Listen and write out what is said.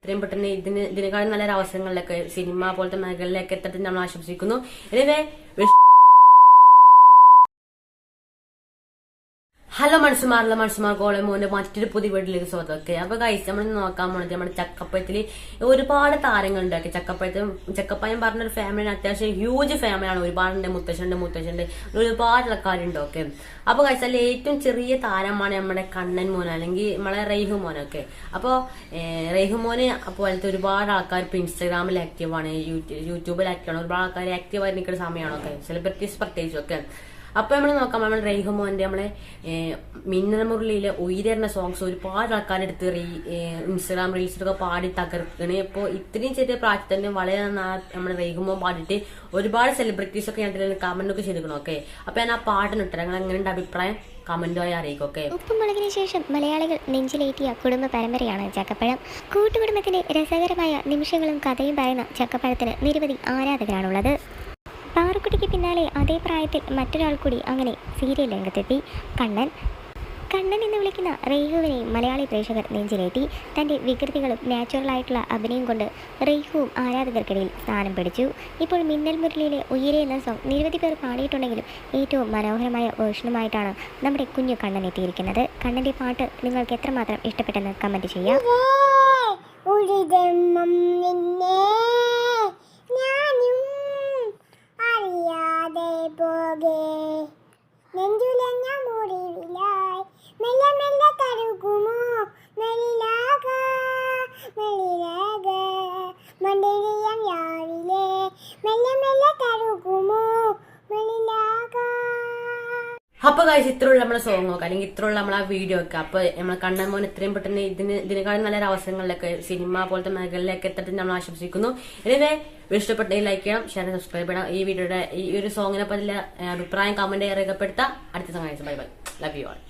ഇത്രയും പെട്ടെന്ന് ഇതിനേക്കാളും നല്ലൊരു അവസരങ്ങളിലൊക്കെ സിനിമ പോലത്തെ മേഖലയിലേക്ക് എത്തട്ടെ നമ്മൾ ആശംസിക്കുന്നു. ഇതിനെ ഹലോ മനുഷ്യന്മാർ കോളമോന്റെ മറ്റൊരു പുതിയ വീട്ടിലേക്ക് സ്വാഗതമൊക്കെ. അപ്പൊ ഗൈസ് നമ്മൾ നോക്കാൻ പോണത് നമ്മുടെ ചക്കപ്പഴത്തില് ഒരുപാട് താരങ്ങളുണ്ടാക്കി. ചക്കപ്പഴം പറഞ്ഞൊരു ഫാമിലിന് അത്യാവശ്യം ഹ്യൂജ് ഫാമിലിയാണ്. ഒരുപാടുണ്ട്, മുത്തശ്ശന്റെ ഒരുപാട് ആൾക്കാരുണ്ട്. ഓക്കെ, അപ്പൊ ഗൈസ് അതിൽ ഏറ്റവും ചെറിയ താരമാണ് നമ്മുടെ കണ്ണൻ മോൻ, അല്ലെങ്കിൽ നമ്മളെ റെയ്ഹു മോനൊക്കെ. അപ്പൊ റെയ്ഹു മോന് പോലത്തെ ഒരുപാട് ആൾക്കാർ ഇപ്പൊ ഇൻസ്റ്റാഗ്രാമിൽ ആക്റ്റീവാണ്, യൂട്യൂബിൽ ആക്റ്റീവാണ്. ഒരുപാട് ആൾക്കാർ ആക്റ്റീവായി നിൽക്കുന്ന സമയമാണൊക്കെ, സെലിബ്രിറ്റീസ് പ്രത്യേകിച്ചൊക്കെ. അപ്പൊ നമ്മൾ നോക്കാം, നമ്മൾ റെയ്ഹുമോന്റെ നമ്മളെ മിന്നൽ മുരളിയിലെ ഉയരുന്ന സോങ്സ് ഒരുപാട് ആൾക്കാരെടുത്ത് ഇൻസ്റ്റാഗ്രാം റീൽസിലൊക്കെ പാടി തകർക്കണേ. ഇപ്പൊ ഇത്രയും ചെറിയ പ്രായത്തിൽ തന്നെ വളരെ നമ്മുടെ റെയ്ഹുമോൻ പാടിയിട്ട് ഒരുപാട് സെലിബ്രിറ്റീസ് ഒക്കെ ഞാൻ കമന്റ് ഒക്കെ ചെയ്തിരിക്കണം. ഓക്കെ, അപ്പൊ ഞാൻ ആ പാട്ടിനിട്ട് നിങ്ങൾ എങ്ങനെയുണ്ട് അഭിപ്രായം കമന്റുമായി അറിയിക്കും. ഓക്കെ, ഉപ്പുമുളകിന് ശേഷം മലയാളികൾ നെഞ്ചിലേറ്റിയ കുടുംബ പരമ്പരയാണ് ചക്കപ്പഴം. കൂട്ടുകുടുംബത്തിന്റെ രസകരമായ നിമിഷങ്ങളും കഥയും പറയുന്ന ചക്കപ്പഴത്തിന് നിരവധി ആരാധകരാണുള്ളത്. പാറുക്കുട്ടിക്ക് പിന്നാലെ അതേ പ്രായത്തിൽ മറ്റൊരാൾ കൂടി അങ്ങനെ സീരിയൽ രംഗത്തെത്തി. കണ്ണൻ എന്ന് വിളിക്കുന്ന റെയ്ഹുവിനെ മലയാളി പ്രേക്ഷകർ നെഞ്ചിലേറ്റി. തൻ്റെ വികൃതികളും നാച്ചുറലായിട്ടുള്ള അഭിനയം കൊണ്ട് റെയ്ഹുവും ആരാധകർക്കിടയിൽ സ്ഥാനം പിടിച്ചു. ഇപ്പോൾ മിന്നൽ മുരളിയിലെ ഉയരെ എന്ന സോങ് നിരവധി പേർ പാടിയിട്ടുണ്ടെങ്കിലും ഏറ്റവും മനോഹരമായ വേർഷനുമായിട്ടാണ് നമ്മുടെ കുഞ്ഞു കണ്ണൻ എത്തിയിരിക്കുന്നത്. കണ്ണൻ്റെ പാട്ട് നിങ്ങൾക്ക് എത്രമാത്രം ഇഷ്ടപ്പെട്ടെന്ന് കമൻറ്റ് ചെയ്യാം. നെഞ്ചുലഞ്ഞ മുറിവിലായി മെല്ലെ മെല്ലെ തരുകുമോ മെളിലാക മെളിലാക മണ്ഡലിയം രാവിലെ മെല്ലെ മെല്ലെ തരുകുമോ മെളിലാക. അപ്പൊ കഴിച്ച് ഇത്രയുള്ള നമ്മളെ സോങ് ഒക്കെ അല്ലെങ്കിൽ ഇത്രയുള്ള നമ്മളെ വീഡിയോ ഒക്കെ. അപ്പൊ നമ്മളെ കണ്ണൻ മോൻ ഇത്രയും പെട്ടെന്ന് ഇതിനേക്കാളും നല്ലൊരു അവസരങ്ങളിലൊക്കെ സിനിമ പോലത്തെ മേഖലയിലേക്ക് എത്തട്ടെ നമ്മൾ ആശംസിക്കുന്നു. ഇതിനെ ഇഷ്ടപ്പെട്ടെങ്കിൽ ലൈക്ക് ചെയ്യണം, ഷെയർ, സബ്സ്ക്രൈബ് ചെയ്യണം. ഈ വീഡിയോയുടെ ഈ ഒരു സോങ്ങിനെ പറ്റിയുള്ള അഭിപ്രായം കമന്റ് രേഖപ്പെടുത്താം. അടുത്ത സമയം bye bye, love you all.